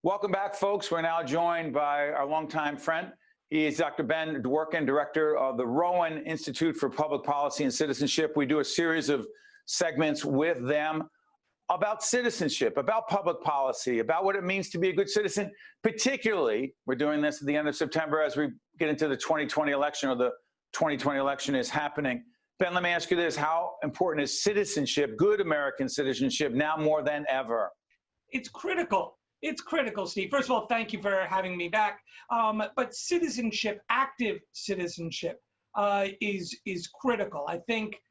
Welcome back, folks. We're now joined by our longtime friend. He is Dr. Ben Dworkin, director of the Rowan Institute for Public Policy and Citizenship. We do a series of segments with them about citizenship, about public policy, about what it means to be a good citizen. Particularly, we're doing this at the end of September as we get into the 2020 election, or the 2020 election is happening. Ben, let me ask you this. How important is citizenship, good American citizenship, now more than ever? It's critical. It's critical, Steve. First of all, thank you for having me back. But citizenship, active citizenship, is critical. I think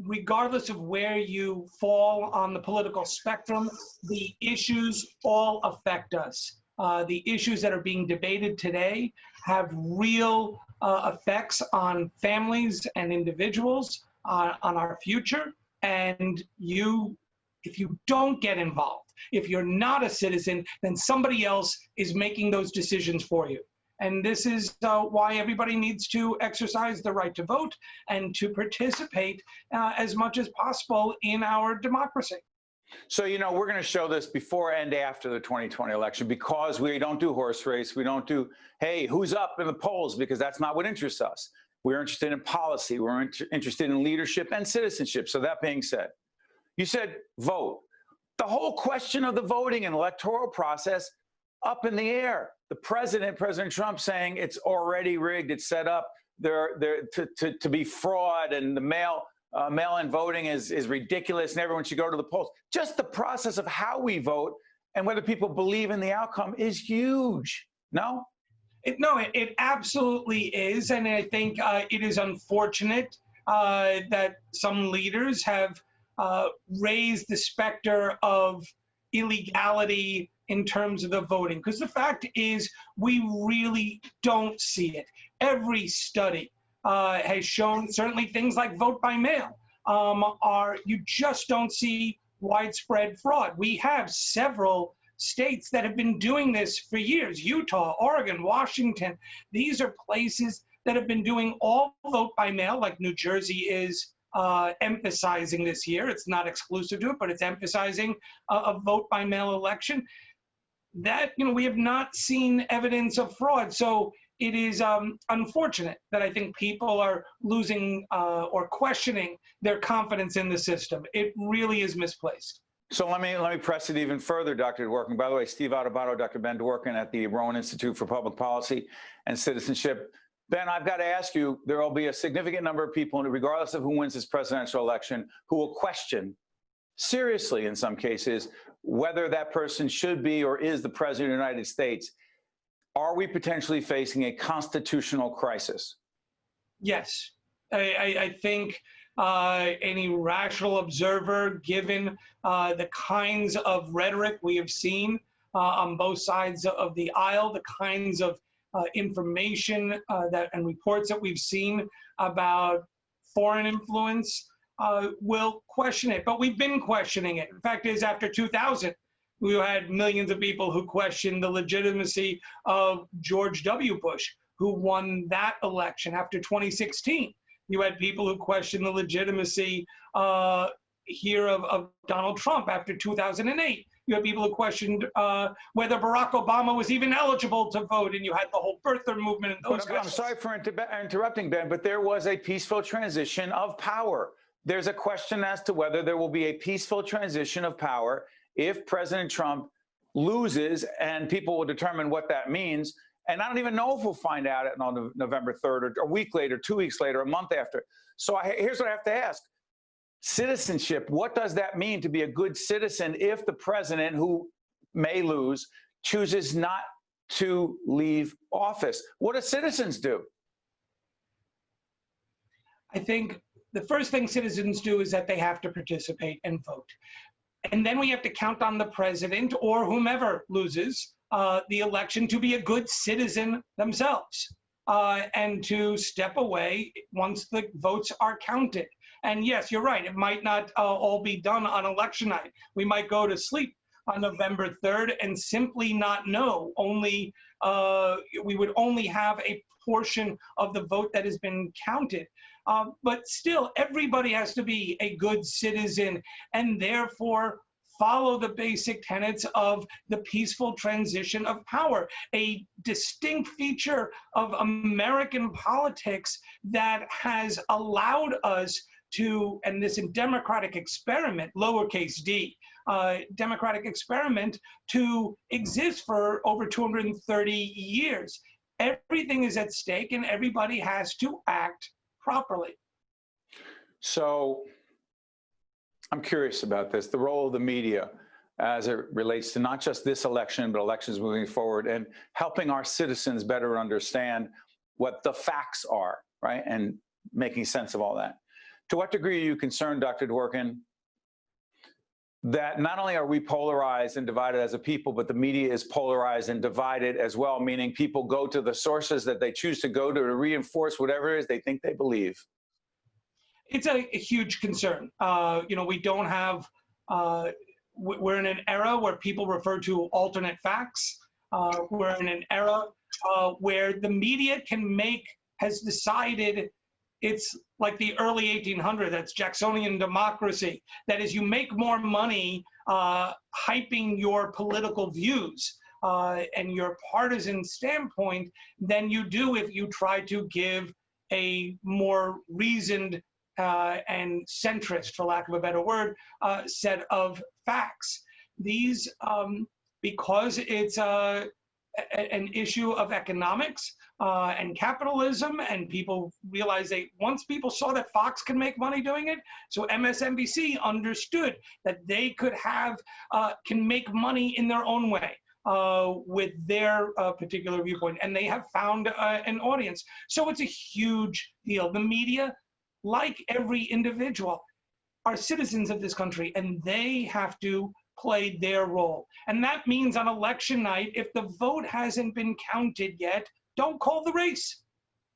regardless of where you fall on the political spectrum, the issues all affect us. The issues that are being debated today have real effects on families and individuals, on our future. And if you don't get involved, if you're not a citizen, then somebody else is making those decisions for you. And this is why everybody needs to exercise the right to vote and to participate as much as possible in our democracy. So, you know, we're going to show this before and after the 2020 election, because we don't do horse race. We don't do, hey, who's up in the polls, because that's not what interests us. We're interested in policy. We're interested in leadership and citizenship. So that being said, you said vote. The whole question of the voting and electoral process up in the air. The President Trump, saying it's already rigged, it's set up to be fraud, and the mail-in voting is ridiculous, and everyone should go to the polls. Just the process of how we vote and whether people believe in the outcome is huge. No? It absolutely is, and I think it is unfortunate that some leaders have raised the specter of illegality in terms of the voting, because the fact is we really don't see it. Every study has shown, certainly things like vote by mail, you just don't see widespread fraud. We have several states that have been doing this for years: Utah, Oregon, Washington. These are places that have been doing all vote by mail, like New Jersey is emphasizing this year. It's not exclusive to it, but it's emphasizing a vote by mail election. That, we have not seen evidence of fraud. So it is unfortunate that I think people are losing or questioning their confidence in the system. It really is misplaced. So let me press it even further, Dr. Dworkin. By the way, Steve Adubato, Dr. Ben Dworkin at the Rowan Institute for Public Policy and Citizenship. Ben, I've got to ask you, there will be a significant number of people, regardless of who wins this presidential election, who will question, seriously in some cases, whether that person should be or is the president of the United States. Are we potentially facing a constitutional crisis? Yes. I think any rational observer, given the kinds of rhetoric we have seen on both sides of the aisle, the kinds of information and reports that we've seen about foreign influence, will question it. But we've been questioning it. The fact is, after 2000, we had millions of people who questioned the legitimacy of George W. Bush, who won that election. After 2016, you had people who questioned the legitimacy here of Donald Trump. After 2008, you had people who questioned whether Barack Obama was even eligible to vote, and you had the whole birther movement. And those I'm sorry for interrupting, Ben, but there was a peaceful transition of power. There's a question as to whether there will be a peaceful transition of power if President Trump loses, and people will determine what that means. And I don't even know if we'll find out on November 3rd, or a week later, 2 weeks later, a month after. So here's what I have to ask. Citizenship, what does that mean to be a good citizen if the president, who may lose, chooses not to leave office? What do citizens do? I think the first thing citizens do is that they have to participate and vote. And then we have to count on the president or whomever loses the election to be a good citizen themselves and to step away once the votes are counted. And yes, you're right. It might not all be done on election night. We might go to sleep on November 3rd and simply not know. We would only have a portion of the vote that has been counted. But still, everybody has to be a good citizen and therefore follow the basic tenets of the peaceful transition of power, a distinct feature of American politics that has allowed us to, and this democratic experiment, lowercase d, democratic experiment, to exist for over 230 years. Everything is at stake and everybody has to act properly. So I'm curious about this, the role of the media as it relates to not just this election, but elections moving forward, and helping our citizens better understand what the facts are, right? And making sense of all that. To what degree are you concerned, Dr. Dworkin, that not only are we polarized and divided as a people, but the media is polarized and divided as well, meaning people go to the sources that they choose to go to reinforce whatever it is they think they believe? It's a huge concern. We don't have, we're in an era where people refer to alternate facts. We're in an era where the media has decided it's like the early 1800s, that's Jacksonian democracy. That is, you make more money hyping your political views and your partisan standpoint than you do if you try to give a more reasoned and centrist, for lack of a better word, set of facts. These, because it's an issue of economics and capitalism, and people realize once people saw that Fox can make money doing it, so MSNBC understood that they could can make money in their own way with their particular viewpoint, and they have found an audience. So it's a huge deal. The media, like every individual, are citizens of this country, and they have to play their role. And that means on election night, if the vote hasn't been counted yet, don't call the race.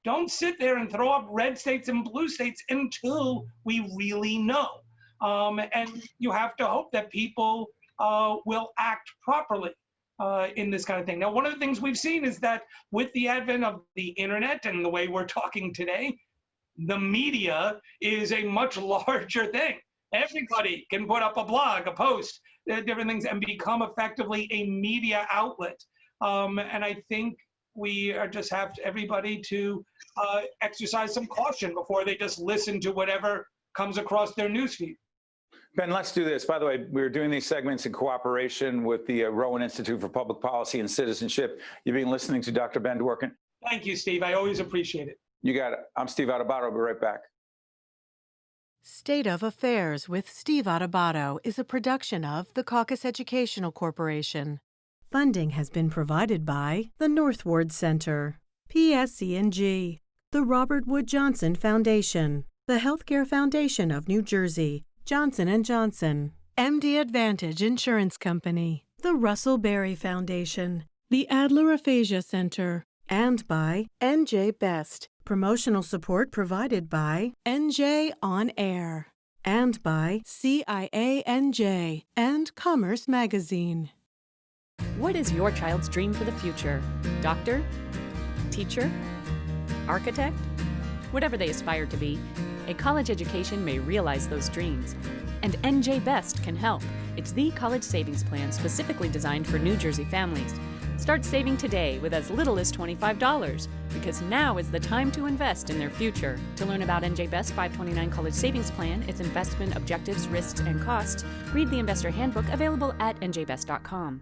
Don't sit there and throw up red states and blue states until we really know. And you have to hope that people will act properly in this kind of thing. Now, one of the things we've seen is that with the advent of the internet and the way we're talking today, the media is a much larger thing. Everybody can put up a blog, a post, different things, and become effectively a media outlet. And I think we just have everybody to exercise some caution before they just listen to whatever comes across their newsfeed. Ben, let's do this. By the way, we're doing these segments in cooperation with the Rowan Institute for Public Policy and Citizenship. You've been listening to Dr. Ben Dworkin. Thank you, Steve. I always appreciate it. You got it. I'm Steve Adubato. I'll be right back. State of Affairs with Steve Adubato is a production of the Caucus Educational Corporation. Funding has been provided by the Northward Center, PSC&G, the Robert Wood Johnson Foundation, the Healthcare Foundation of New Jersey, Johnson & Johnson, MD Advantage Insurance Company, the Russell Berry Foundation, the Adler Aphasia Center, and by NJ Best. Promotional support provided by NJ On Air, and by CIANJ and Commerce Magazine. What is your child's dream for the future? Doctor? Teacher? Architect? Whatever they aspire to be, a college education may realize those dreams. And NJ Best can help. It's the college savings plan specifically designed for New Jersey families. Start saving today with as little as $25, because now is the time to invest in their future. To learn about NJ Best 529 College Savings Plan, its investment objectives, risks, and costs, read the Investor Handbook available at njbest.com.